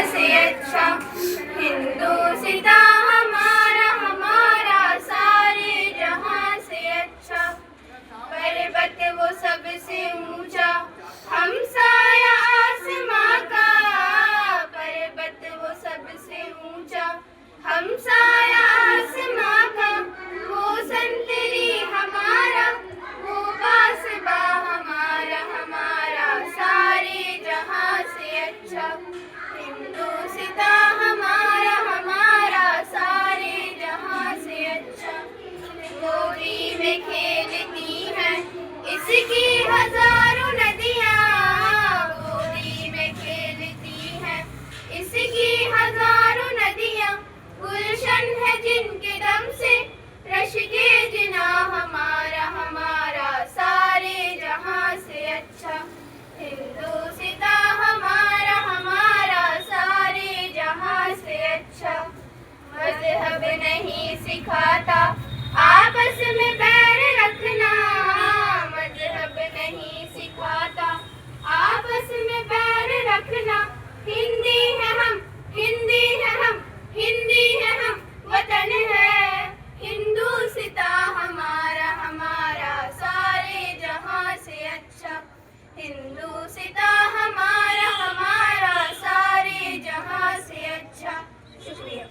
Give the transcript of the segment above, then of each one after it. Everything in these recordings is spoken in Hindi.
से अच्छा, हिंदुस्तां हमारा हमारा सारे जहां से अच्छा। पर्वत वो सबसे ऊंचा, हमसाया आसमां का, पर्वत वो सबसे ऊंचा, हमसाया आसमां का। वो संतरी हमारा, वो बासबा हमारा हमारा सारे जहां से अच्छा। हिंदुस्तां हमारा हमारा सारे जहां से अच्छा। गोदी में खेलती हैं इसकी हजारों नदियां, गोदी में खेलती हैं इसकी हजारों नदियां। गुलशन है जिनके दम से रश्के जिना हमारा हमारा सारे जहां से अच्छा। हिंदुस्तां हमारा हमारा सारे जहां से अच्छा। मजहब नहीं सिखाता आपस में बैर रखना, मजहब नहीं सिखाता आपस में बैर रखना। हिंदी है हम, हिंदी है हम, हिंदी है हम, वतन है हिंदुस्तां हमारा हमारा सारे जहां से अच्छा। हिंदुस्तां हमारा हमारा सारे जहां से अच्छा। शुक्रिया।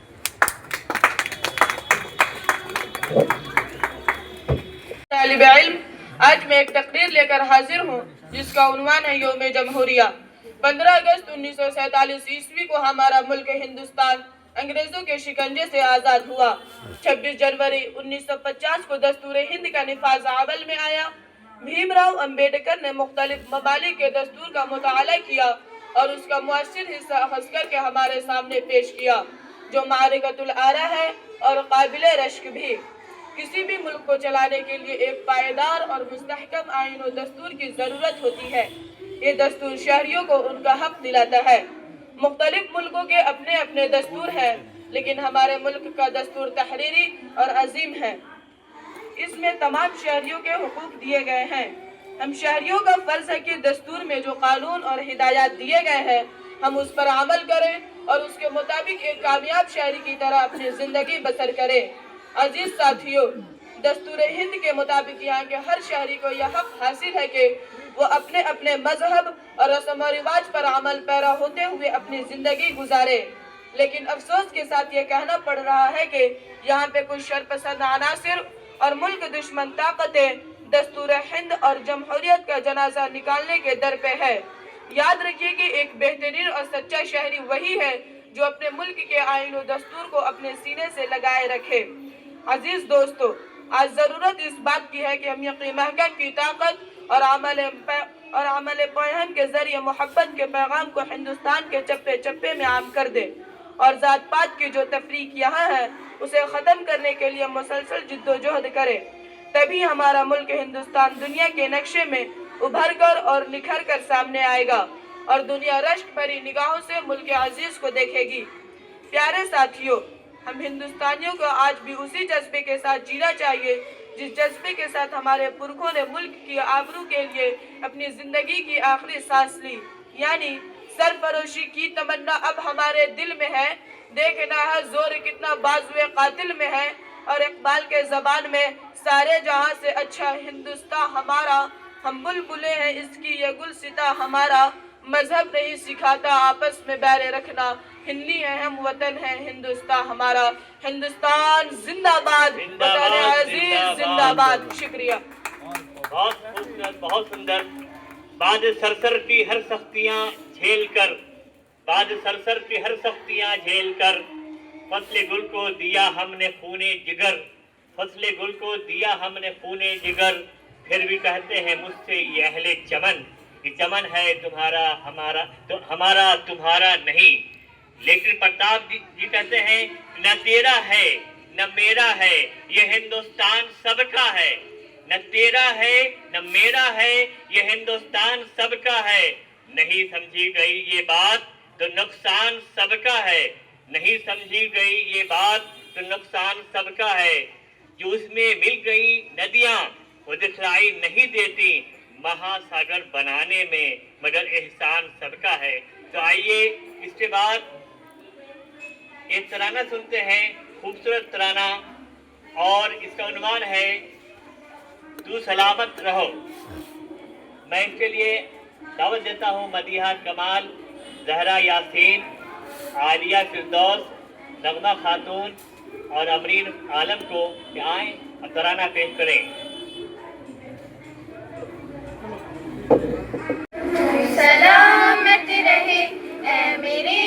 तालिब इल्म, आज मैं एक तकरीर लेकर हाजिर हूँ जिसका उन्वान है यौम जमहूरिया। 15 अगस्त 1947 ईस्वी को हमारा मुल्क हिंदुस्तान अंग्रेजों के शिकंजे से आज़ाद हुआ। 26 जनवरी 1950 को दस्तूर हिंद का निफाज अमल में आया। भीमराव अंबेडकर ने मुख्तलिफ ममालिक के दस्तूर का मुताला किया और उसका मुअस्सिर हिस्सा अखज़ करके हमारे सामने पेश किया, जो मारिकतुल आरा है और काबिल रश्क भी। किसी भी मुल्क को चलाने के लिए एक पायदार और मुस्तहकम आईन और दस्तूर की ज़रूरत होती है। ये दस्तूर शहरियों को उनका हक दिलाता है। मुख्तलिफ मुल्कों के अपने अपने दस्तूर हैं, लेकिन हमारे मुल्क का दस्तूर तहरीरी और अजीम है। इसमें तमाम शहरियों के हुकूक दिए गए हैं। हम शहरियों का फर्ज है कि दस्तूर में जो कानून और हिदायत दिए गए हैं हम उस पर अमल करें और उसके मुताबिक एक कामयाब शहरी की तरह अपनी ज़िंदगी बसर करें। अजीज साथियों, दस्तूर हिंद के मुताबिक यहाँ के हर शहरी को यह हक हासिल है कि वो अपने अपने मजहब और रस्म और रिवाज पर अमल पैरा होते हुए अपनी ज़िंदगी गुजारे। लेकिन अफसोस के साथ ये कहना पड़ रहा है कि यहाँ पे कुछ शरपसंद अनासिर और मुल्क दुश्मन ताकतें दस्तूर हिंद और जमहूरियत का जनाजा निकालने के दर पे है। याद रखिए कि एक बेहतरीन और सच्चा शहरी वही है जो अपने मुल्क के आईन और दस्तूर को अपने सीने से लगाए रखे। अजीज दोस्तों, आज ज़रूरत इस बात की है कि हम यकीन महकम की ताकत और अमल पैगम के जरिए मोहब्बत के पैगाम को हिंदुस्तान के चप्पे चप्पे में आम कर दें और ज़ात पात की जो तफरीक यहाँ है उसे ख़त्म करने के लिए मुसलसल जिद्दोजहद करें। तभी हमारा मुल्क हिंदुस्तान दुनिया के नक्शे में उभर कर और निखर कर सामने आएगा और दुनिया रश्क भरी निगाहों से मुल्क अजीज़ को देखेगी। प्यारे साथियों, हम हिंदुस्तानियों को आज भी उसी जज्बे के साथ जीना चाहिए जिस जज्बे के साथ हमारे पुरखों ने मुल्क की आबरू के लिए अपनी ज़िंदगी की आखिरी सांस ली, यानी सरफरोशी की तमन्ना अब हमारे दिल में है। देखना है जोर कितना बाजुए कातिल में है, और इकबाल के ज़बान में सारे जहां से अच्छा हिंदुस्तान हमारा, हम बुलबुलें हैं इसकी ये गुलसिता हमारा। मजहब नहीं सिखाता आपस में बैर रखना, हिंदी है हम वतन है हिंदुस्तान हमारा। हिंदुस्तान जिंदाबाद, वतन अजीज जिंदाबाद। शुक्रिया। बहुत खूबसूरत, बहुत सुंदर। बाद सरसर की हर सख्तियां झेल कर, बाद सरसर की हर सख्तियां झेल कर फसले गुल को दिया हमने खूने जिगर, फसले गुल को दिया हमने खूने जिगर। फिर भी कहते हैं मुझसे ये अहले चमन, ये चमन है तुम्हारा हमारा, तो हमारा तुम्हारा नहीं। लेकिन प्रताप जी कहते हैं न तेरा है न मेरा है, ये हिंदुस्तान सबका है। न तेरा है न मेरा है, ये हिंदुस्तान सबका है। नहीं समझी गई ये बात तो नुकसान सबका है, नहीं समझी गई ये बात तो नुकसान सबका है। जो उसमें मिल गई नदियां वो दिखलाई नहीं देती महासागर बनाने में, मगर एहसान सबका है। तो आइए इसके बाद ये तराना सुनते हैं, खूबसूरत तराना, और इसका उन्वान है तू सलामत रहो। मैं इसके लिए दावत देता हूँ मदीहा कमाल, जहरा यासीन, आलिया फिरदौस, नगमा खातून और अमरीन आलम को कि आए और तराना पेश करें। सलामत रहे ऐ मेरे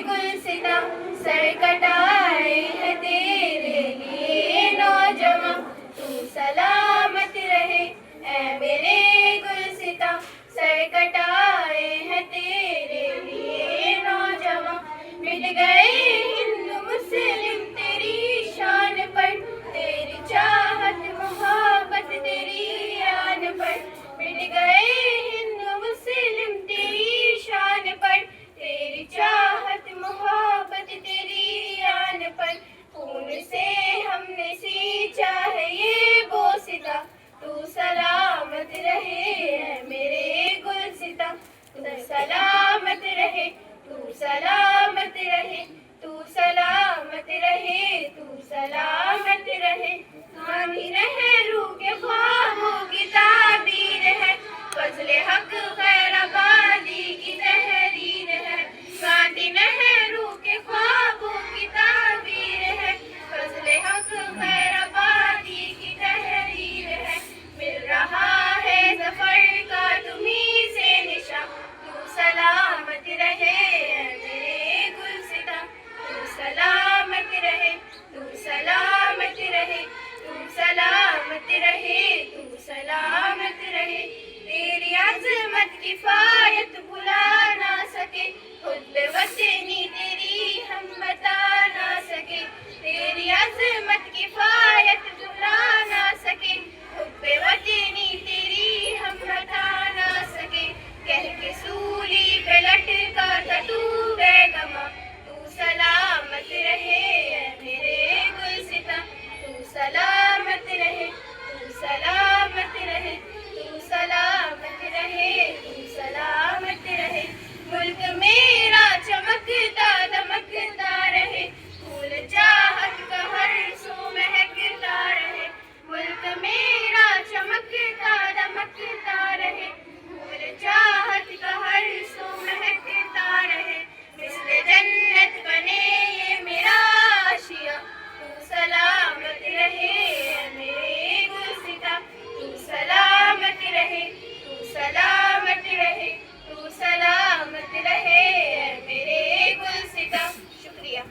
गुलसिता, सर कटाए है तेरे लिए नौजवान। तू सलामत रहे ऐ मेरे गुलसिता, सर कटाए है तेरे लिए नौजवान। मिट गए हिंदू मुस्लिम तेरी शान पर, तेरी चाहत मोहब्बत तेरी आन पर। मिट गए हिंदू मुस्लिम तेरी शान पर, तेरी चाहत मोहब्बत तेरी आन पर। खून से हमने सींचा है ये बोसिता, तू सलामत रहे ऐ मेरे गुलसिता। तू सलामत रहे, तू सलामत रहे, तू सलामत रहे, तू सलामत रहे। हामी नेहरू के ख्वाबों की ताबीर है, फजले हक खैराबादी की तहरीर है। गांधी नेहरू के ख्वाबों की ताबीर है, फजले हक खैराबादी की तहरीर है। मिल रहा है ज़फ़र का तुम्हीं से निशान, तू सलामत रहे ऐ मेरे गुलसिता। तू सलामत रहे, तू सलामत रहे, तू सलामत रहे, तू सलामत रहे। तेरी अज़मत किफ़ायत भुला ना सके, खुद वतनी तेरी हम बता ना सके। तेरी अज़मत किफ़ायत भुला ना सके, खुद वतनी तेरी हम बता ना सके। कह के सूली पे लटका था तू बेगमा, तू सलामत रहे ऐ मेरे गुलसिता। तू सलामत रहे, तू सलामत रहे, तू सलामत रहे, तू सलामत रहे। मुल्क मेरा चमकता दमकता रहे, फूल चाहत का हर सू महकता रहे। मुल्क मेरा चमकता दमकता रहे, फूल चाहत का हर सू महकता रहे। मिस्ले जन्नत बने ये मेरा आशिया, तू सलामत रहे ऐ मेरे गुलसिता। तू सलामत रहे, तू सलामत रहे, तू सलामत रहे ऐ मेरे गुलसिता। शुक्रिया।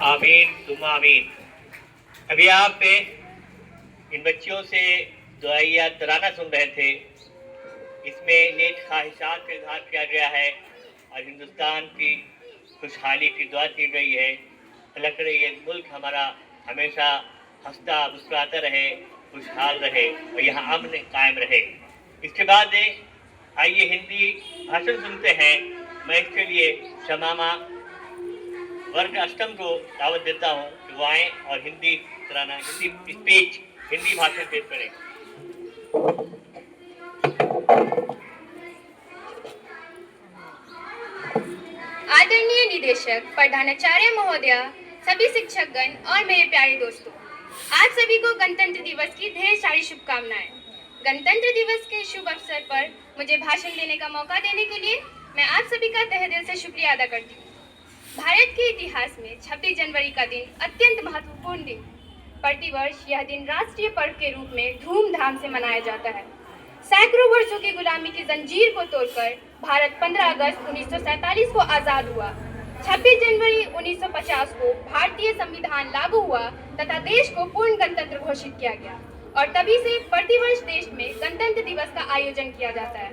आमीन तुम आमीन। अभी आप इन बच्चियों से दुआया तराना सुन रहे थे। इसमें नेक ख्वाहिशात का इजहार किया गया है और हिंदुस्तान की खुशहाली की दुआ की गई है। अल्लाह करे ये मुल्क हमारा हमेशा हंसता मुस्कुराता रहे, खुशहाल रहे और यहाँ अमन कायम रहे। इसके बाद आइए हिंदी भाषण सुनते हैं। मैं इसके लिए शमामा वर्ग अष्टम को दावत देता हूँ कि वो आएँ और हिंदी तराना, हिंदी स्पीच, हिंदी भाषण पेश करें। आदरणीय निदेशक, प्रधानाचार्य महोदया, सभी शिक्षकगण और मेरे प्यारे दोस्तों, आज सभी को गणतंत्र दिवस की ढेर सारी शुभकामनाएं। गणतंत्र दिवस के शुभ अवसर पर मुझे भाषण देने का मौका देने के लिए मैं आप सभी का तहे दिल से शुक्रिया अदा करती हूँ। भारत के इतिहास में 26 जनवरी का दिन अत्यंत महत्वपूर्ण दिन। प्रतिवर्ष यह दिन राष्ट्रीय पर्व के रूप में धूमधाम से मनाया जाता है। सैकड़ों वर्षों की गुलामी की जंजीर को तोड़कर भारत 15 अगस्त 1947 को आज़ाद हुआ। 26 जनवरी 1950 को भारतीय संविधान लागू हुआ तथा देश को पूर्ण गणतंत्र घोषित किया गया और तभी से प्रतिवर्ष देश में गणतंत्र दिवस का आयोजन किया जाता है।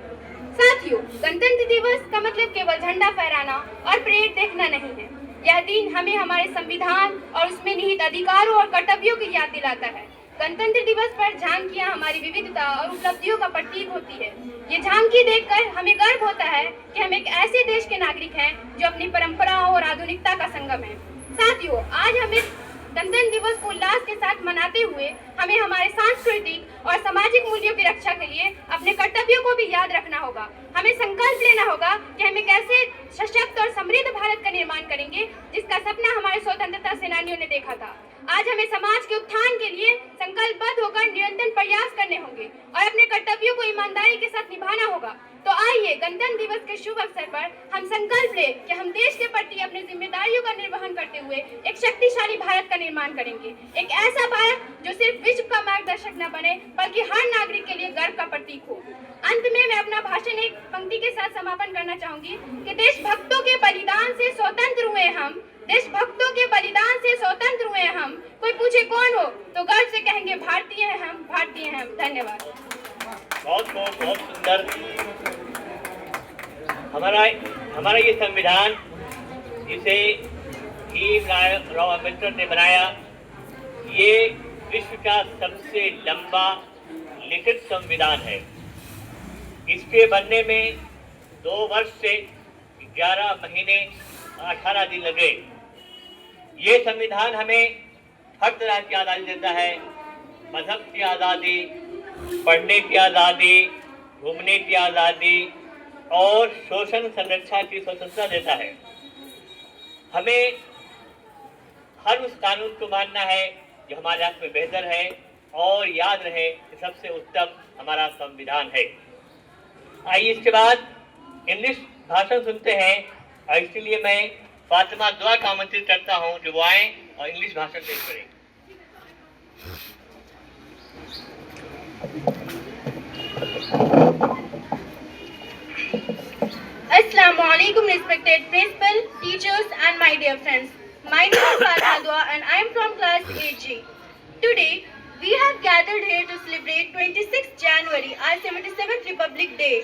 साथियों, गणतंत्र दिवस का मतलब केवल झंडा फहराना और परेड देखना नहीं है। यह दिन हमें हमारे संविधान और उसमें निहित अधिकारों और कर्तव्यों की याद दिलाता है। गणतंत्र दिवस पर झांकियां हमारी विविधता और उपलब्धियों का प्रतीक होती है। ये झांकी देखकर हमें गर्व होता है कि हम एक ऐसे देश के नागरिक हैं जो अपनी परंपराओं और आधुनिकता का संगम है। साथियों, आज हमें गणतंत्र दिवस को उल्लास के साथ मनाते हुए हमें हमारे सांस्कृतिक और सामाजिक मूल्यों की रक्षा के लिए अपने कर्तव्यों को भी याद रखना होगा। हमें संकल्प लेना होगा कि हम एक ऐसे सशक्त और समृद्ध भारत का निर्माण करेंगे जिसका सपना हमारे स्वतंत्रता सेनानियों ने देखा था। आज हमें समाज के उत्थान के लिए संकल्पबद्ध होकर निरंतर प्रयास करने होंगे और अपने कर्तव्यों को ईमानदारी के साथ निभाना होगा। तो आइए गणतंत्र दिवस के शुभ अवसर पर हम संकल्प लें कि हम देश के प्रति अपनी जिम्मेदारियों का निर्वहन करते हुए एक शक्तिशाली भारत का निर्माण करेंगे। एक ऐसा भारत जो सिर्फ विश्व का मार्गदर्शक न बने बल्कि हर नागरिक के लिए गर्व का प्रतीक हो। अंत में मैं अपना भाषण एक पंक्ति के साथ समापन करना चाहूंगी कि देशभक्तों के बलिदान से स्वतंत्र हुए हम, देशभक्तों के बलिदान से स्वतंत्र हुए हम। कोई पूछे कौन हो तो गर्व से कहेंगे भारतीय हैं हम, भारतीय हैं हम। धन्यवाद। बहुत सुंदर। हमारा ये संविधान जिसे भीमराव अम्बेडकर ने बनाया, ये विश्व का सबसे लंबा लिखित संविधान है। इसके बनने में 2 वर्ष से 11 महीने 18 दिन लगे। ये संविधान हमें हर तरह की आज़ादी देता है, मजहब की आज़ादी, पढ़ने की आज़ादी, घूमने की आज़ादी और शोषण संरक्षा की स्वतंत्रता देता है। हमें हर उस कानून को मानना है जो हमारे हक में बेहतर है और याद रहे कि सबसे उत्तम हमारा संविधान है। आइए इसके बाद इंग्लिश भाषण सुनते हैं और इसलिए मैं फातिमा दुआ का आमंत्रित करता हूँ जो वो आए और इंग्लिश भाषण पेश करें। Assalamu alaikum, respected principal, teachers and my dear friends. My name is Fatima Dua and I am from class 8G. Today, we have gathered here to celebrate 26th January, our 77th Republic Day.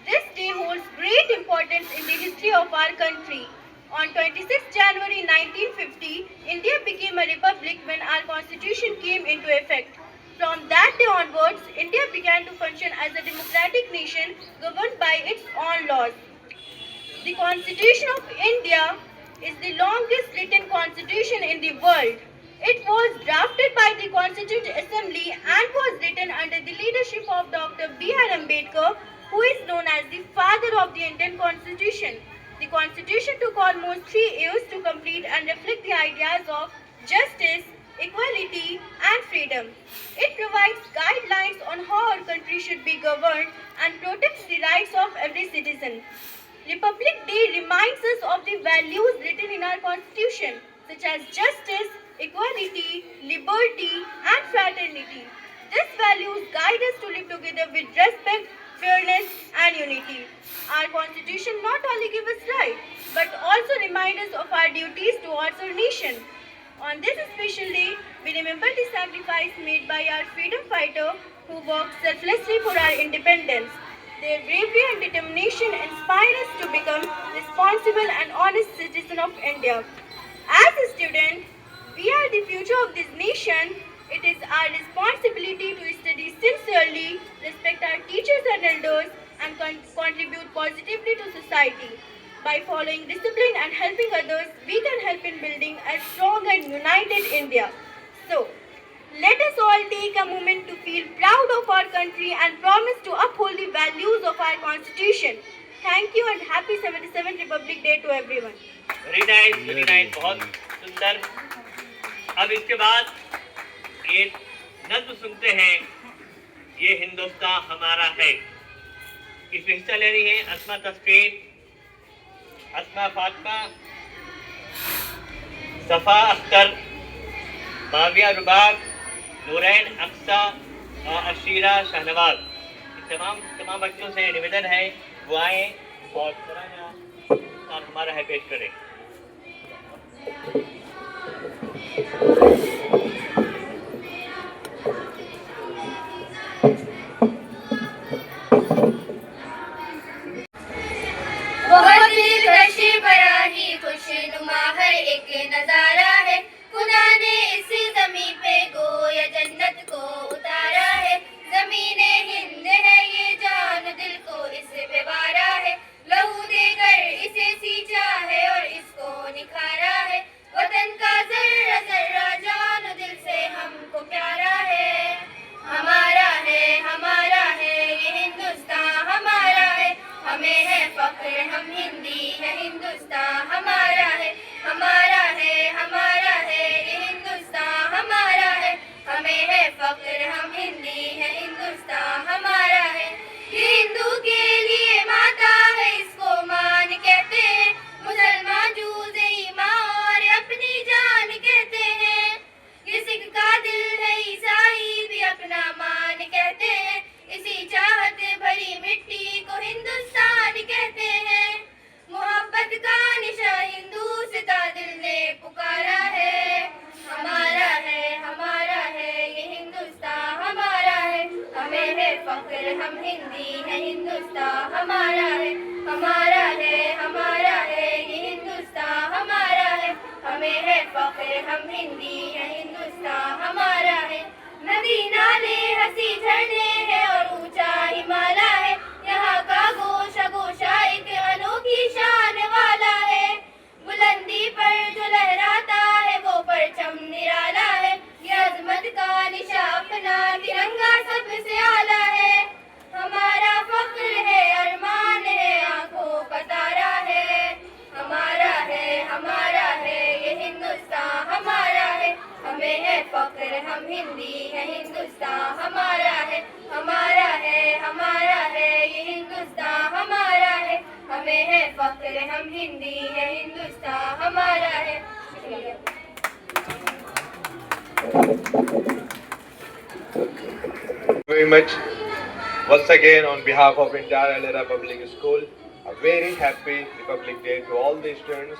This day holds great importance in the history of our country. On 26th January 1950, India became a republic when our constitution came into effect. From that day onwards, India began to function as a democratic nation governed by its own laws. The Constitution of India is the longest written constitution in the world. It was drafted by the Constituent Assembly and was written under the leadership of Dr. B.R. Ambedkar, who is known as the father of the Indian Constitution. The Constitution took almost 3 years to complete and reflect the ideas of justice, equality and freedom. It provides guidelines on how our country should be governed and protects the rights of every citizen. Republic Day reminds us of the values written in our Constitution, such as justice, equality, liberty and fraternity. These values guide us to live together with respect, fairness and unity. Our Constitution not only gives us rights, but also reminds us of our duties towards our nation. On this special day, we remember the sacrifice made by our freedom fighter who worked selflessly for our independence. Their bravery and determination inspire us to become responsible and honest citizens of India. As a student, we are the future of this nation. It is our responsibility to study sincerely, respect our teachers and elders, and contribute positively to society. By following discipline and helping others, we can help in building a strong and united India. So, let us all take a moment to feel proud of our country and promise to uphold the values of our Constitution. Thank you and happy 77th Republic Day to everyone. Very nice, बहुत सुंदर। अब इसके बाद एक नज्म सुनते हैं, ये हिंदुस्तान हमारा है। इसमें हिस्सा ले रही है अस्मा तस्फीन, अस्मा फातिमा, सफा अख्तर, माविया रुबाब, नूरैन अक्सा और अशीरा शाहनवाज। तमाम बच्चों से निवेदन है वो आए और पुराना हमारा है पेश करें। बहुत दिलकश बड़ा ही खुशनुमा है एक नजारा है, खुदा ने इस जमीन पे गोया जन्नत को उतारा है। ज़मीने हिंद है ये जान दिल को इस पे वारा है, लहू देकर इसे सींचा है और इसको निखारा है। वतन का जर्रा जर्रा फख्र हम हिंदी है, हिंदुस्तान हमारा है, हमारा है, हमारा है, ये हिंदुस्तान हमारा है, हमें है फख्र हम हिंदी है, हिंदुस्तान हमारा है। नदी नाले हंसी झरने हैं और ऊंचा हिमालय है, यहाँ का गोशा गोशा एक अनोखी शान वाला है। बुलंदी पर जो लहराता है वो परचम निराला है, ये अजमत का निशा अपना तिरंगा सबसे आला है। हमारा फख्र है, अरमान है, आंखों का तारा है, हमारा है, हमारा है, ये हिंदुस्तान हमारा है, हमें है फख्र हम हिंदी है, हिंदुस्तान हमारा है, हमारा है, हमारा है, ये हिंदुस्तान हमारा है, हमें है फख्र हम हिंदी है, हिंदुस्तान हमारा है। शुक्रिया। Very much. Once again, on behalf of entire Alera Public School, a very happy Republic Day to all the students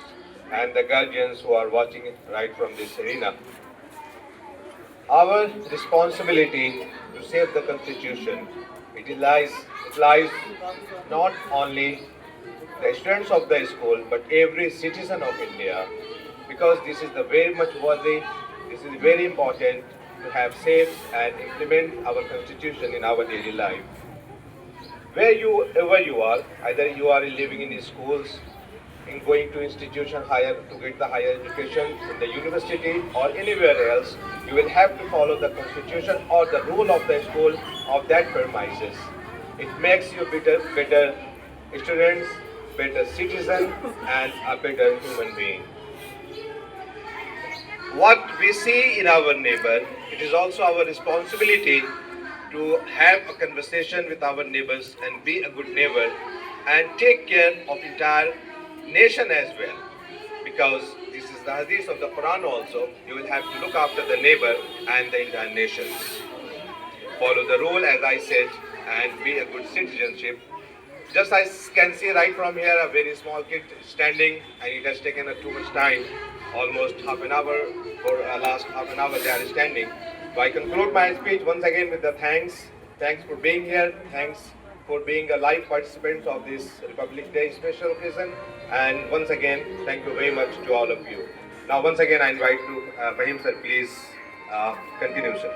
and the guardians who are watching it right from this arena. Our responsibility to save the Constitution, it lies not only the students of the school, but every citizen of India, because this is the very much worthy, this is very important to have safe and implement our constitution in our daily life. Wherever you are, either you are living in schools, in going to institution higher to get the higher education in the university or anywhere else, you will have to follow the constitution or the rule of the school of that premises. It makes you better students, better citizen, and a better human being. What we see in our neighbor, it is also our responsibility to have a conversation with our neighbors and be a good neighbor and take care of entire nation as well. Because this is the hadith of the Quran also, you will have to look after the neighbor and the entire nation. Follow the rule as I said and be a good citizenship. Just I can see right from here a very small kid standing, and it has taken too much time, almost half an hour, for last half an hour they are standing. So I conclude my speech once again with the thanks. Thanks for being here. Thanks for being a live participant of this Republic Day special occasion. And once again, thank you very much to all of you. Now once again I invite to Fahim sir, please continue sir.